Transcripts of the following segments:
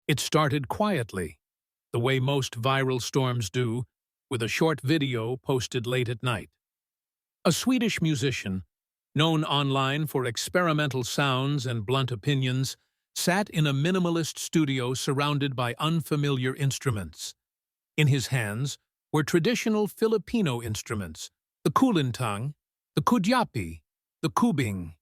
It started quietly, the way most viral storms do, with a short video posted late at night. A Swedish musician, known online for experimental sounds and blunt opinions, sat in a minimalist studio surrounded by unfamiliar instruments. In his hands were traditional Filipino instruments, the Kulintang, the Kudyapi, the Kubing.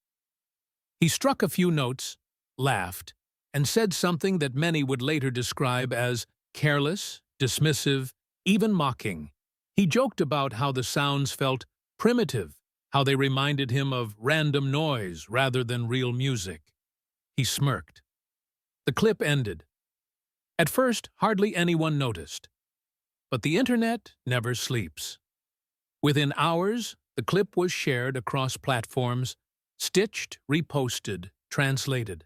He struck a few notes, laughed, and said something that many would later describe as careless, dismissive, even mocking. He joked about how the sounds felt primitive, how they reminded him of random noise rather than real music. He smirked. The clip ended. At first, hardly anyone noticed. But the internet never sleeps. Within hours, the clip was shared across platforms, stitched, reposted, translated.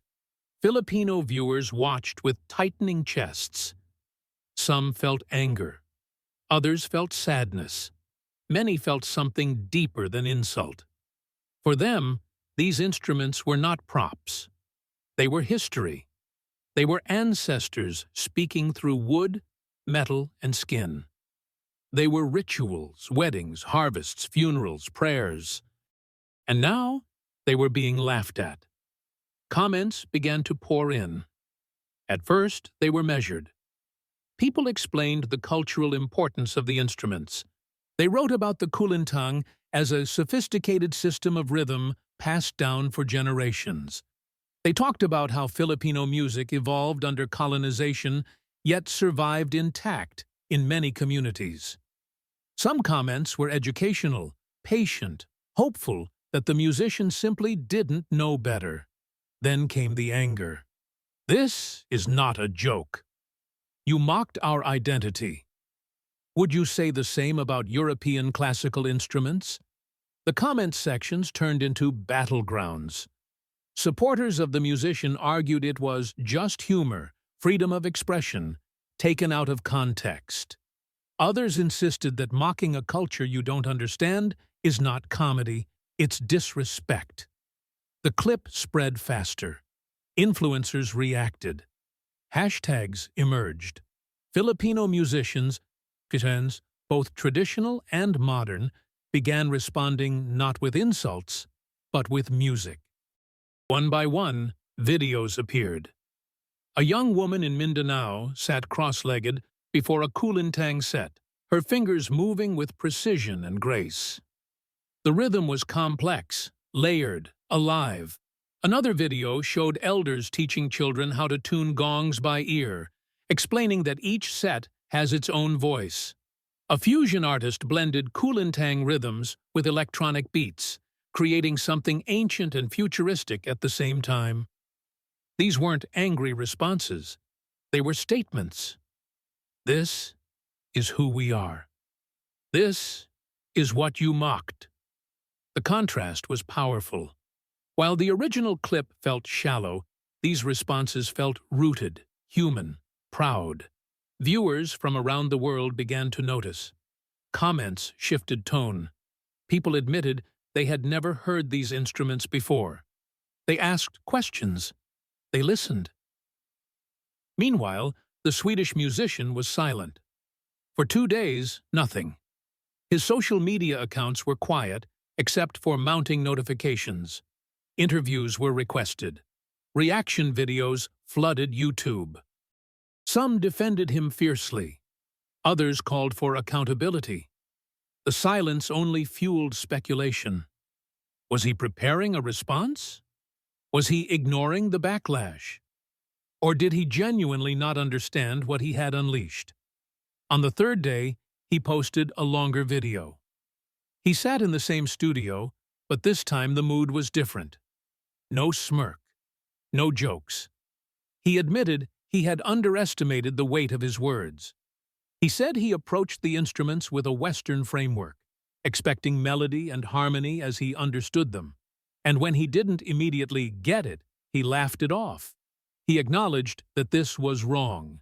Filipino viewers watched with tightening chests. Some felt anger. Others felt sadness. Many felt something deeper than insult. For them, these instruments were not props. They were history. They were ancestors speaking through wood, metal, and skin. They were rituals, weddings, harvests, funerals, prayers. And now, they were being laughed at. Comments began to pour in. At first, they were measured. People explained the cultural importance of the instruments. They wrote about the Kulintang as a sophisticated system of rhythm passed down for generations. They talked about how Filipino music evolved under colonization, yet survived intact in many communities. Some comments were educational, patient, hopeful that the musicians simply didn't know better. Then came the anger. This is not a joke. You mocked our identity. Would you say the same about European classical instruments? The comment sections turned into battlegrounds. Supporters of the musician argued it was just humor, freedom of expression, taken out of context. Others insisted that mocking a culture you don't understand is not comedy, it's disrespect. The clip spread faster. Influencers reacted. Hashtags emerged. Filipino musicians, both traditional and modern, began responding not with insults, but with music. One by one, videos appeared. A young woman in Mindanao sat cross-legged before a Kulintang set, her fingers moving with precision and grace. The rhythm was complex, layered, alive. Another video showed elders teaching children how to tune gongs by ear, explaining that each set has its own voice. A fusion artist blended Kulintang rhythms with electronic beats, creating something ancient and futuristic at the same time. These weren't angry responses. They were statements. This is who we are. This is what you mocked. The contrast was powerful. While the original clip felt shallow, these responses felt rooted, human, proud. Viewers from around the world began to notice. Comments shifted tone. People admitted they had never heard these instruments before. They asked questions. They listened. Meanwhile, the Swedish musician was silent. For 2 days, nothing. His social media accounts were quiet, except for mounting notifications. Interviews were requested. Reaction videos flooded YouTube. Some defended him fiercely. Others called for accountability. The silence only fueled speculation. Was he preparing a response? Was he ignoring the backlash? Or did he genuinely not understand what he had unleashed? On the third day, he posted a longer video. He sat in the same studio, but this time the mood was different. No smirk. No jokes. He admitted he had underestimated the weight of his words. He said he approached the instruments with a Western framework, expecting melody and harmony as he understood them. And when he didn't immediately get it, he laughed it off. He acknowledged that this was wrong,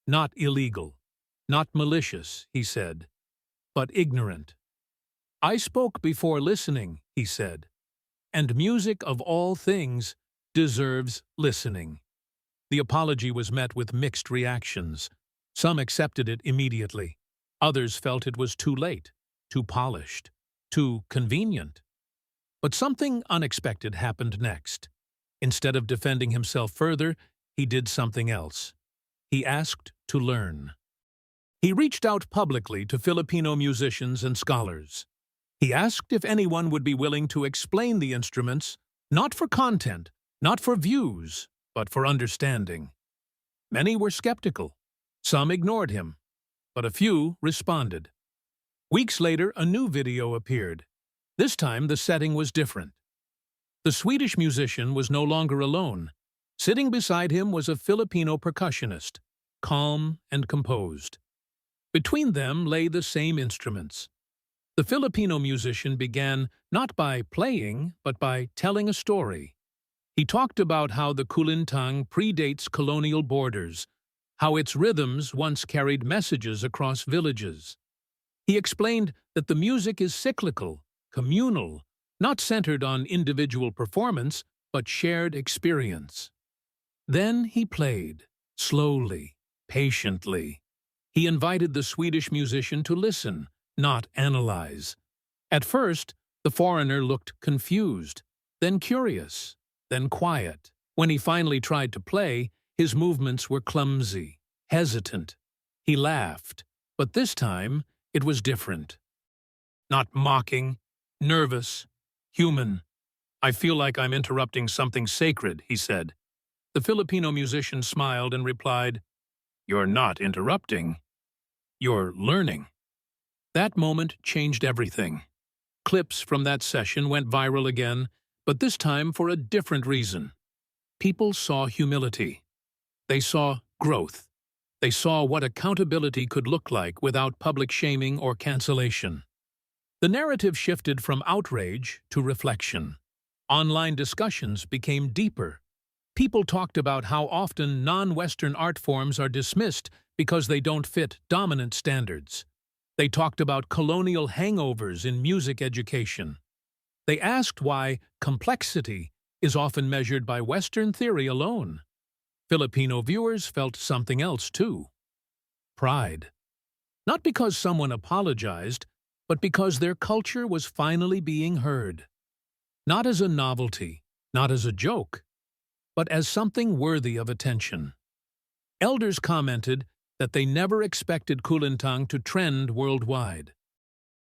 not illegal, not malicious, he said, but ignorant. I spoke before listening, he said, and music of all things deserves listening. The apology was met with mixed reactions. Some accepted it immediately. Others felt it was too late, too polished, too convenient. But something unexpected happened next. Instead of defending himself further, he did something else. He asked to learn. He reached out publicly to Filipino musicians and scholars. He asked if anyone would be willing to explain the instruments, not for content, not for views, but for understanding. Many were skeptical. Some ignored him, but a few responded. Weeks later, a new video appeared. This time, the setting was different. The Swedish musician was no longer alone. Sitting beside him was a Filipino percussionist, calm and composed. Between them lay the same instruments. The Filipino musician began not by playing, but by telling a story. He talked about how the Kulintang predates colonial borders, how its rhythms once carried messages across villages. He explained that the music is cyclical, communal, not centered on individual performance, but shared experience. Then he played, slowly, patiently. He invited the Swedish musician to listen, not analyze. At first, the foreigner looked confused, then curious, then quiet. When he finally tried to play, his movements were clumsy, hesitant. He laughed, but this time it was different. Not mocking, nervous, human. "I feel like I'm interrupting something sacred," he said. The Filipino musician smiled and replied, "You're not interrupting. You're learning." That moment changed everything. Clips from that session went viral again, but this time for a different reason. People saw humility. They saw growth. They saw what accountability could look like without public shaming or cancellation. The narrative shifted from outrage to reflection. Online discussions became deeper. People talked about how often non-Western art forms are dismissed because they don't fit dominant standards. They talked about colonial hangovers in music education. They asked why complexity is often measured by Western theory alone. Filipino viewers felt something else too. Pride. Not because someone apologized, but because their culture was finally being heard. Not as a novelty, not as a joke, but as something worthy of attention. Elders commented that they never expected Kulintang to trend worldwide.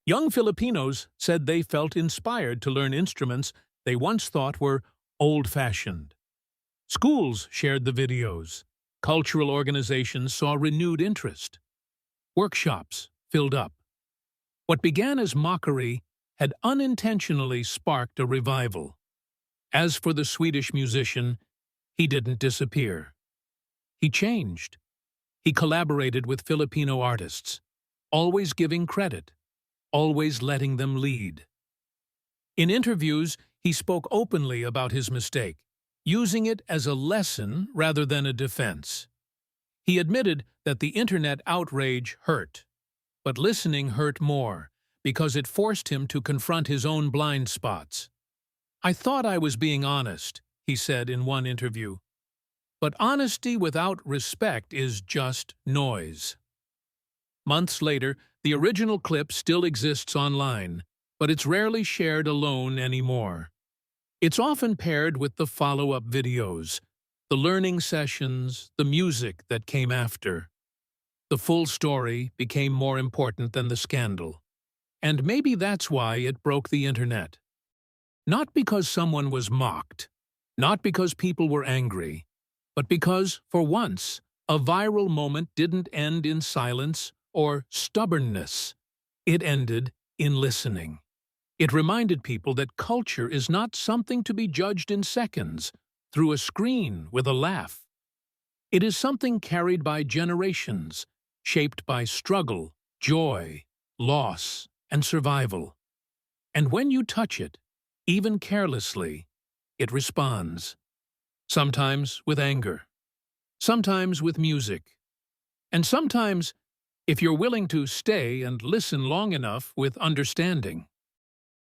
Young Filipinos said they felt inspired to learn instruments they once thought were old-fashioned. Schools shared the videos. Cultural organizations saw renewed interest. Workshops filled up. What began as mockery had unintentionally sparked a revival. As for the Swedish musician, he didn't disappear. He changed. He collaborated with Filipino artists, always giving credit, always letting them lead. In interviews, he spoke openly about his mistake, using it as a lesson rather than a defense. He admitted that the internet outrage hurt, but listening hurt more because it forced him to confront his own blind spots. "I thought I was being honest," he said in one interview. But honesty without respect is just noise. Months later, the original clip still exists online, but it's rarely shared alone anymore. It's often paired with the follow-up videos, the learning sessions, the music that came after. The full story became more important than the scandal. And maybe that's why it broke the internet. Not because someone was mocked, not because people were angry, but because, for once, a viral moment didn't end in silence or stubbornness. It ended in listening. It reminded people that culture is not something to be judged in seconds, through a screen with a laugh. It is something carried by generations, shaped by struggle, joy, loss, and survival. And when you touch it, even carelessly, it responds. Sometimes with anger, sometimes with music, and sometimes, if you're willing to stay and listen long enough, with understanding.